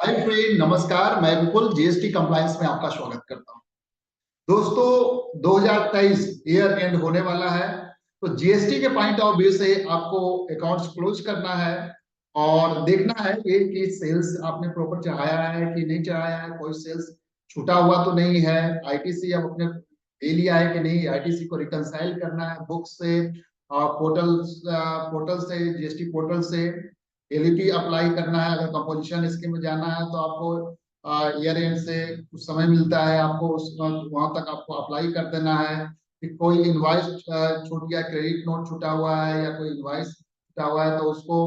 Hi friend, नमस्कार। मैं विपुल GST compliance में आपका स्वागत करता हूं। दोस्तों, 2023 ईयर एंड होने वाला है, तो जीएसटी के पॉइंट ऑफ व्यू से आपको अकाउंट्स क्लोज करना है और देखना है कि सेल्स आपने प्रॉपर चढ़ाया है कि नहीं चढ़ाया है, कोई सेल्स छूटा हुआ तो नहीं है, आईटीसी अब अपने दे लिया है कि नहीं, आईटीसी को रिकंसाइल करना है बुक से, पोर्टल पोर्टल से, जीएसटी पोर्टल से एलईपी अप्लाई करना है। अगर कंपोजिशन स्कीम में जाना है तो आपको ईयर एंड से कुछ समय मिलता है, आपको उस वहां तक आपको अप्लाई कर देना है कि कोई इनवॉइस छूट गया, क्रेडिट नोट छूटा हुआ है या कोई इनवॉइस छूटा हुआ है, तो उसको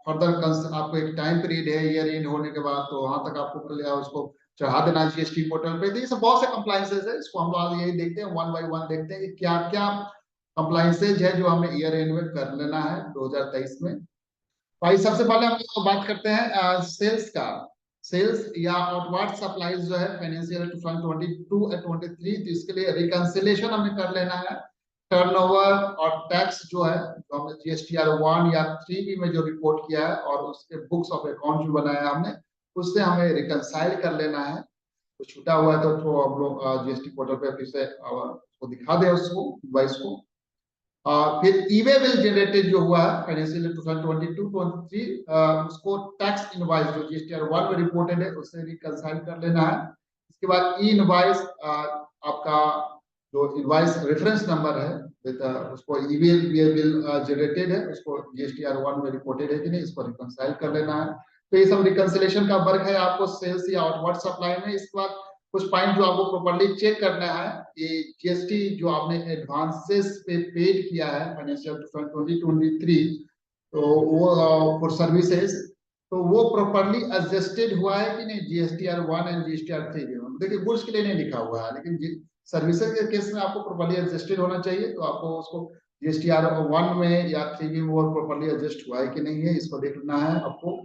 फर्दर आपको एक टाइम पीरियड है ईयर एंड होने के बाद, तो वहां तक आपको उसको चढ़ा देना जीएसटी पोर्टल पे। तो ये सब बहुत से कंप्लायंसेस है, इसको हम आज यही देखते हैं, वन बाय वन देखते हैं कि क्या क्या कंप्लायंसेज है जो हमें ईयर एंड में कर लेना है 2023 में। भाई, सबसे पहले हम लोग बात करते हैं सेल्स का। सेल्स या आउटवार्ड सप्लाईज जो है फाइनेंशियल 2022-23, तो इसके लिए रिकंसिलेशन हमें कर लेना है। टर्नओवर और टैक्स जो है, जो हमने जीएसटीआर 1 या 3 में जो रिपोर्ट किया है और उसके बुक्स ऑफ अकाउंट जो बनाया है हमने, उससे हमें रिकंसाइल कर लेना है। तो छूटा हुआ है तो हम लोग जीएसटी पोर्टल पे फिर से उसको दिखा दे, उसको डिवाइस को। फिर ईवे बिल जनरेटेड जो हुआ है फाइनेंशियल 2022-23, उसको टैक्स इनवॉइस जो जीएसटीआर 1 में रिपोर्टेड है उससे रिकंसाइल कर लेना है। इसके बाद ई इनवॉइस, आपका जो इनवॉइस रेफरेंस नंबर है उसको ईवे बिल जनरेटेड है, उसको जीएसटीआर 1 में रिपोर्टेड है कि नहीं, इसको रिकंसाइल कर लेना है। तो ये सब रिकंसिलेशन का वर्क है आपको सेल्स या आउटवर्ड सप्लाई में। इसके बाद कुछ पॉइंट जो आपको प्रॉपर्ली चेक करना है कि जीएसटी जो आपने एडवांसेस पे पेड किया है फाइनेंशियल 2023, तो वो फॉर सर्विसेज, तो वो प्रॉपर्ली एडजस्टेड हुआ है कि नहीं जीएसटीआर 1 एंड जीएसटीआर 3 में। देखिए, गुड्स के लिए नहीं लिखा हुआ है, लेकिन सर्विसेज के केस में आपको प्रॉपर्ली एडजस्टेड होना चाहिए, तो आपको उसको जीएसटीआर 1 में या 3 में वो प्रॉपर्ली एडजस्ट हुआ है कि नहीं है, इसको देखना है आपको।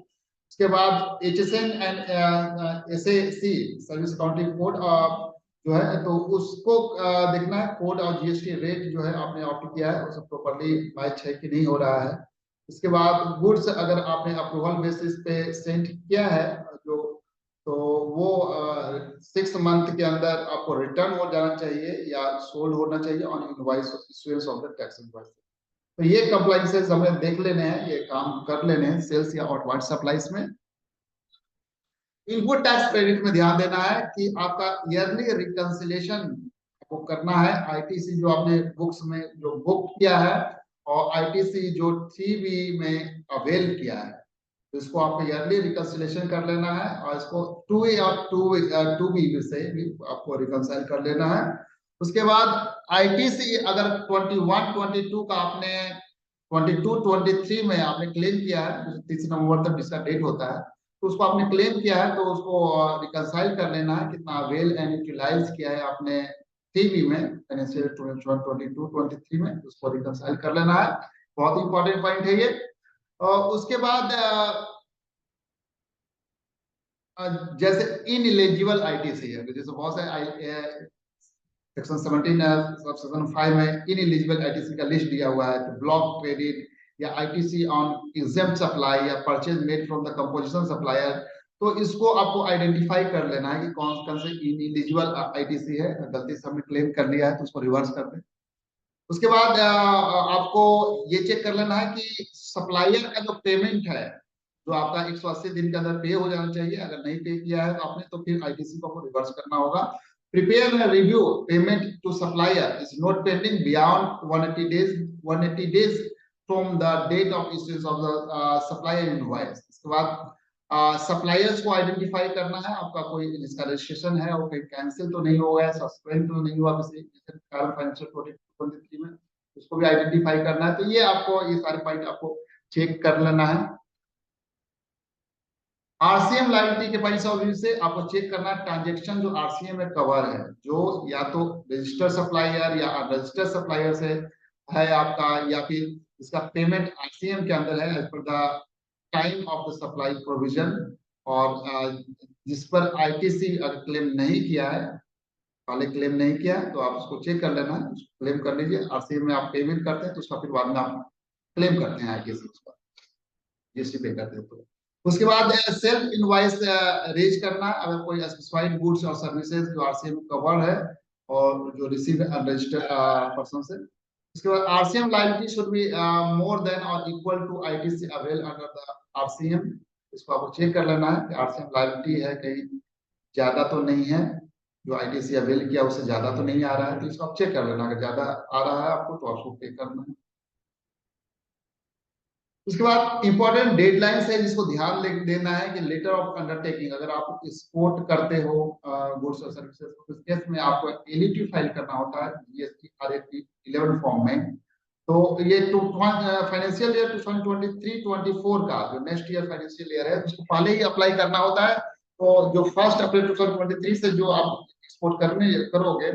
उसके बाद HSN and SSC service accounting code जो है, तो उसको देखना है, कोड और जीएसटी रेट जो है आपने ऑप्ट किया है उसे प्रॉपर्ली मैच है कि नहीं हो रहा है। इसके बाद गुड्स अगर आपने अप्रूवल बेसिस पे सेंड किया है जो, तो वो 6 मंथ के अंदर आपको रिटर्न हो जाना चाहिए या सोल्ड होना चाहिए on invoice issuance of the tax invoice. तो ये कंप्लाइंसेस हमें देख लेने हैं, ये काम कर लेने हैं सेल्स या आउटवर्ड सप्लाईज में। इनपुट टैक्स क्रेडिट में ध्यान देना है कि आपका ईयरली रिकंसिलेशन आपको करना है। आईटीसी जो आपने बुक्स में जो बुक किया है और आईटीसी जो 3B में अवेल किया है, तो इसको आपको ईयरली रिकंसिलेशन कर लेना है और इसको 2A और 2B से भी आपको रिकंसाइल कर लेना है। उसके बाद आईटीसी अगर 21-22 का आपने 22-23 में आपने क्लेम किया है, 30 नवंबर तक जिसका डेट होता है, तो उसको आपने क्लेम किया है, तो उसको रिकंसाइल कर लेना है, कितना अवेल एंड यूटिलाइज किया है आपने 3B में फाइनेंशियल 22-23 में, उसको रिकंसाइल कर लेना है। बहुत इंपॉर्टेंट पॉइंट है ये। और उसके बाद जैसे इनएलिजिबल आईटीसी है, जैसे बहुत से सेक्शन 17 सेक्शन 5 में इनएलिजिबल आईटीसी का लिस्ट दिया हुआ है, तो ब्लॉक क्रेडिट या आईटीसी ऑन एग्जेम्प्ट सप्लाई या purchase made from the composition supplier, तो इसको आपको आइडेंटिफाई कर लेना है कि कौन कौन से इनएलिजिबल आईटीसी है। गलती से हमने क्लेम कर लिया है तो उसको रिवर्स कर दें। उसके बाद आपको ये चेक कर लेना है कि सप्लायर का जो पेमेंट है, जो आपका 180 दिन के अंदर पे हो जाना चाहिए, अगर नहीं पे किया है तो आपने, तो फिर आईटीसी को आपको रिवर्स करना होगा। Prepare and review payment to supplier is not pending beyond 180 days from the date of issuance of the supplier invoice. इसके बाद सप्लायर्स को आइडेंटिफाई करना है, आपका कोई जिसका रजिस्ट्रेशन है और कहीं कैंसिल तो नहीं हो गया, सस्पेंड तो नहीं हुआ किसी कारण फाइनेंशियल 2023 में, उसको भी आइडेंटिफाई करना है। तो ये आपको, ये सारे पॉइंट आपको चेक कर लेना है। आरसीएम लायबिलिटी के पॉइंट ऑफ व्यू से आपको चेक करना ट्रांजेक्शन जो आरसीएम में कवर है, जो या तो रजिस्टर्ड सप्लायर या अनरजिस्टर्ड सप्लायर से है आपका, या फिर इसका पेमेंट आरसीएम के अंदर है as per the time of the supply provision, और जिस पर आईटीसी क्लेम नहीं किया है, पहले क्लेम नहीं किया है, तो आप उसको चेक कर लेना, क्लेम कर लीजिए। आरसीएम में आप पेमेंट करते हैं तो उसका फिर बाद में आप क्लेम करते हैं आईटीसी, उसका जीएसटी पे करते हैं तो। उसके बाद सेल्फ इनवॉइस रेज करना, अगर कोई स्पेसिफाइड गुड्स और सर्विसेज जो आरसीएम कवर है और जो रिसीव अनरजिस्टर्ड पर्सन से। उसके बाद RCM liability should be more than और equal to ITC avail under the RCM. इसको आपको चेक कर लेना है कि आरसीएम लायबिलिटी है कहीं ज्यादा तो नहीं है, जो आईटीसी अवेल किया उससे ज्यादा तो नहीं आ रहा है, तो इसको आप चेक कर लेना, अगर ज्यादा आ रहा है आपको तो आपको पे करना है। उसके बाद इंपॉर्टेंट डेडलाइंस है जिसको ध्यान देना है कि लेटर ऑफ अंडरटेकिंग, अगर आप एक्सपोर्ट करते हो गुड्स और सर्विसेज तो इस केस में आपको एलईटी फाइल करना होता है जीएसटी आरएटी 11 फॉर्म में। तो ये फाइनेंशियल ईयर 2023-24 का जो नेक्स्ट ईयर फाइनेंशियल ईयर है उसको पहले ही अप्लाई करना होता है। तो जो 1 अप्रैल 2023 से जो आप एक्सपोर्ट करने करोगे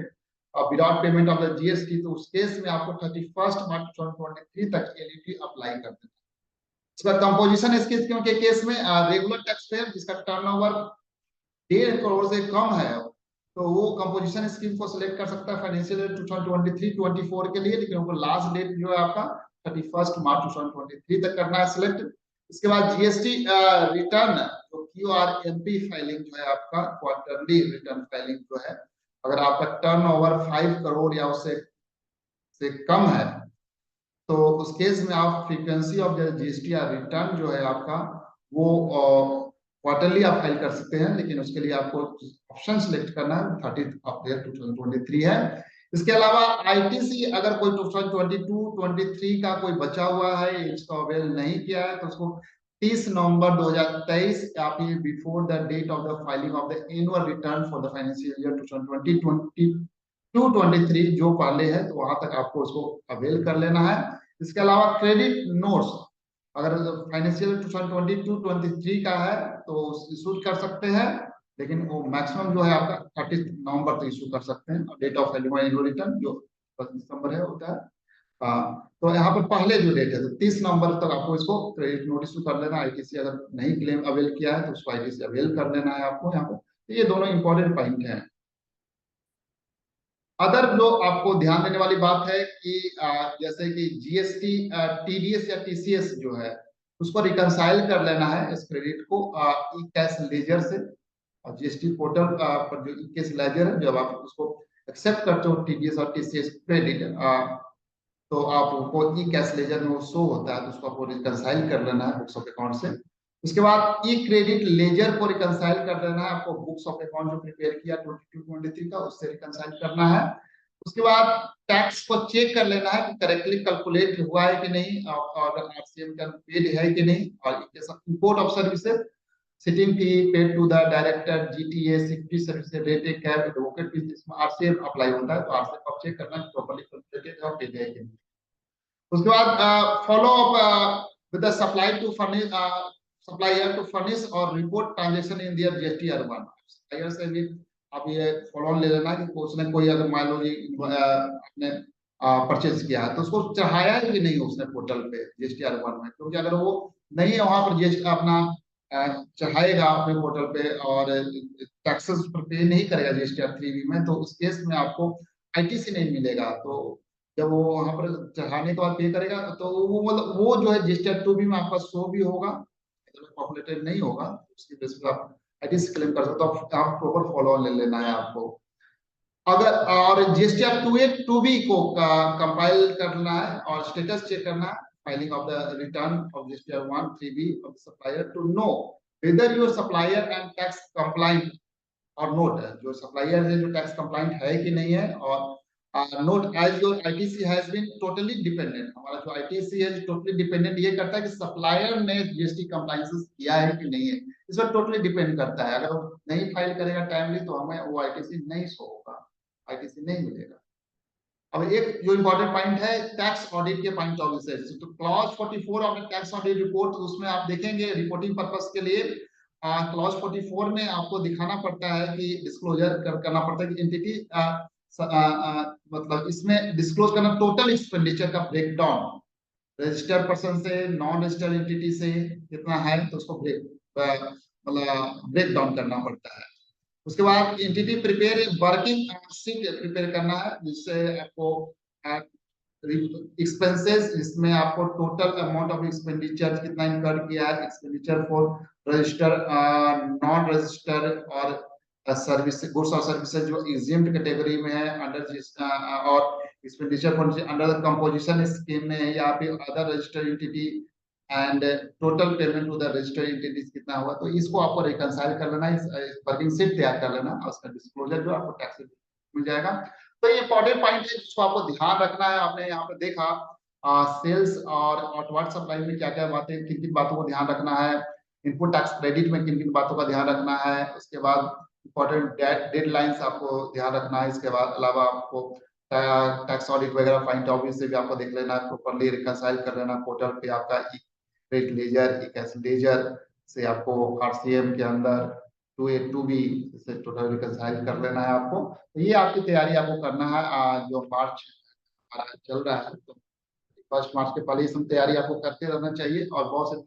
without payment of the GST, तो उस केस में आपको 31 मार्च 2023 तक एलईटी अप्लाई कर देना है। इसका कंपोजिशन स्कीम के केस में रेगुलर टैक्स पेयर जिसका टर्नओवर 1.5 करोड़ से कम है तो वो कंपोजिशन स्कीम को सिलेक्ट कर सकता है फाइनेंशियल ईयर 2023-24 के लिए, लेकिन उनको लास्ट डेट जो है आपका 31 मार्च 2023 तक करना है सिलेक्ट। इसके बाद जीएसटी रिटर्न जो क्यूआरएमपी फाइलिंग जो है आपका क्वार्टरली रिटर्न फाइलिंग जो है, अगर आपका टर्नओवर 5 करोड़ या उससे कम है तो उस केस में आप फ्रीक्वेंसी ऑफ जीएसटी या रिटर्न जो है आपका वो क्वार्टरली आप फाइल कर सकते हैं, लेकिन उसके लिए आपको ऑप्शन सिलेक्ट करना है 30 अप्रैल 2023 है। इसके अलावा आईटीसी अगर कोई 2022-23 का कोई बचा हुआ है इसको अवेल नहीं किया है तो उसको 30 नवंबर 2023 या फिर before the date of the filing of the annual return for the financial year 2020-23 जो पहले है तो वहां तक आपको उसको अवेल कर लेना है। इसके अलावा क्रेडिट नोट्स अगर फाइनेंशियल 2022-23 का है तो इशू कर सकते हैं, लेकिन वो मैक्सिमम जो है आपका 30 नवंबर तक इशू कर सकते हैं। Date of filing annual return जो 25 दिसंबर है होता है। तो यहाँ पर पहले जो डेट है तो 30 नवंबर तक आपको इसको क्रेडिट नोट इशू कर लेना। आईटीसी अगर नहीं क्लेम अवेल किया है तो उसको आईटीसी अवेल कर लेना है आपको यहाँ पर। तो ये दोनों इंपॉर्टेंट पॉइंट हैं। अदर जो आपको ध्यान देने वाली बात है कि जैसे कि जीएसटी टीडीएस या टीसीएस जो है उसको रिकंसाइल कर लेना है इस क्रेडिट को ई कैश लेजर से। और जीएसटी पोर्टल पर जो ई कैश लेजर है जब आप उसको एक्सेप्ट करते हो टीडीएस और टीसीएस क्रेडिट तो आपको ई कैश लेजर में वो शो होता है तो उसको आपको रिकंसाइल कर लेना है बुक्स ऑफ अकाउंट से। उसके बाद ई क्रेडिट लेजर को रिकंसाइल कर देना है आपको बुक्स ऑफ अकाउंट जो प्रिपेयर किया 22-23 का उससे रिकंसाइल करना है। उसके बाद टैक्स को चेक कर लेना है कि करेक्टली कैलकुलेट हुआ है कि नहीं और आरसीएम का पेड है कि नहीं। और import of services sitting fee paid to the director GTA security services rate cab advocate fees इसमें आरसीएम अप्लाई होता है तो आरसीएम आप चेक करना प्रॉपर्ली कैलकुलेटेड है और पेड है कि नहीं। उसके बाद follow up with the supply to furnish supplier to furnish और report transaction in their GST R1। Supplier से भी आप ये फॉलो ऑन ले लेना कि उसने कोई अगर मान लो आपने परचेज किया है तो उसको चढ़ाया है कि नहीं उसने पोर्टल पे जीएसटी R1 में, क्योंकि अगर वो नहीं है वहां पर जीएसटी अपना चढ़ाएगा अपने पोर्टल पे और टैक्सेस पर पे नहीं करेगा जीएसटी R3 में तो उस केस में आपको आईटीसी नहीं मिलेगा। तो जब वो वहां पर चढ़ाने के बाद पे करेगा तो वो मतलब वो जो है जीएसटी R2 में आपका शो भी होगा, पॉपुलेटेड नहीं होगा, उसकी बेसिस पर आप आईटीसी क्लेम कर सकते हो। तो आप प्रॉपर फॉलो ले लेना है आपको। अगर और जीएसटीआर 2A-2B को कंपाइल करना है और स्टेटस चेक करना है filing of the return of GSTR 1-3B of the supplier to know whether your supplier and tax compliant और नोट जो सप्लायर है जो टैक्स कंप्लाइंट है कि नहीं है। और note as your ITC has been totally dependent, हमारा जो आईटीसी है टोटली डिपेंडेंट ये करता है कि सप्लायर ने जीएसटी कंप्लायंसेस किया है कि नहीं है, इस पर टोटली डिपेंड करता है। अगर वो नहीं फाइल करेगा टाइमली तो हमें वो आईटीसी नहीं शो होगा, आईटीसी नहीं मिलेगा। अब एक जो इंपॉर्टेंट पॉइंट है टैक्स ऑडिट के पॉइंट ऑफ व्यू से तो clause 44 of the tax audit report उसमें आप देखेंगे रिपोर्टिंग पर्पस के लिए क्लॉज 44 में आपको दिखाना पड़ता है कि डिस्क्लोजर करना पड़ता है कि एंटिटी मतलब इसमें डिस्क्लोज करना टोटल एक्सपेंडिचर का ब्रेकडाउन रजिस्टर्ड पर्सन से नॉन रजिस्टर्ड एंटिटी से कितना है तो उसको मतलब ब्रेक डाउन करना पड़ता है। उसके बाद entity prepare working sheet prepare करना है जिससे आपको एक्सपेंसेस, इसमें आपको टोटल अमाउंट ऑफ एक्सपेंडिचर कितना इनकर किया है, expenditure for register, non register और सर्विस, गुड्स और सर्विसेज जो एग्जिम्ड कैटेगरी में है अंडर, और expenditure under the composition scheme में है यहाँ पे other registered entity and total payment to the registered entities कितना हुआ, तो इसको आपको रिकंसाइल कर लेना है, वर्किंग शीट तैयार कर लेना और उसका डिस्क्लोजर जो आपको टैक्स मिल जाएगा। तो ये इंपॉर्टेंट पॉइंट है जिसको आपको ध्यान रखना है। आपने यहाँ पे देखा सेल्स और आउटवर्ड सप्लाई में क्या क्या बातें, किन किन बातों को ध्यान रखना है, इनपुट टैक्स क्रेडिट में किन किन बातों का ध्यान रखना है, उसके बाद इंपॉर्टेंट डेडलाइंस आपको ध्यान रखना है, इसके बाद अलावा आपको टैक्स ऑडिट वगैरह पॉइंट ऑफ व्यू से भी आपको देख लेना है, प्रॉपर्ली रिकंसाइल कर लेना पोर्टल पे आपका क्रेडिट लेजर, ई कैश लेजर से आपको आरसीएम के अंदर 2A 2B से टोटल रिकंसाइल कर लेना है आपको। तो ये आपकी तैयारी आपको करना है, जो मार्च चल रहा है तो 1 मार्च के पहले इसमें तैयारी आपको करते रहना चाहिए, और बहुत से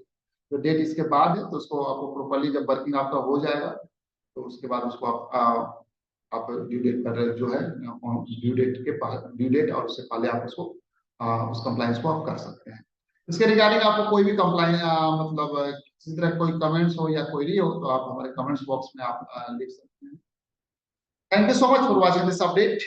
जो डेट इसके बाद है तो उसको आपको प्रॉपर्ली जब वर्किंग आपका हो जाएगा तो उसके बाद उसको आप ड्यू डेट पर जो है ड्यू डेट के ड्यू डेट और उससे पहले आप उसको उस कंप्लायंस को आप कर सकते हैं। इसके रिगार्डिंग आपको कोई भी कंप्लाइन मतलब किसी तरह कोई कमेंट्स हो या क्वेरी हो तो आप हमारे कमेंट्स बॉक्स में आप लिख सकते हैं। Thank you so much for watching this update.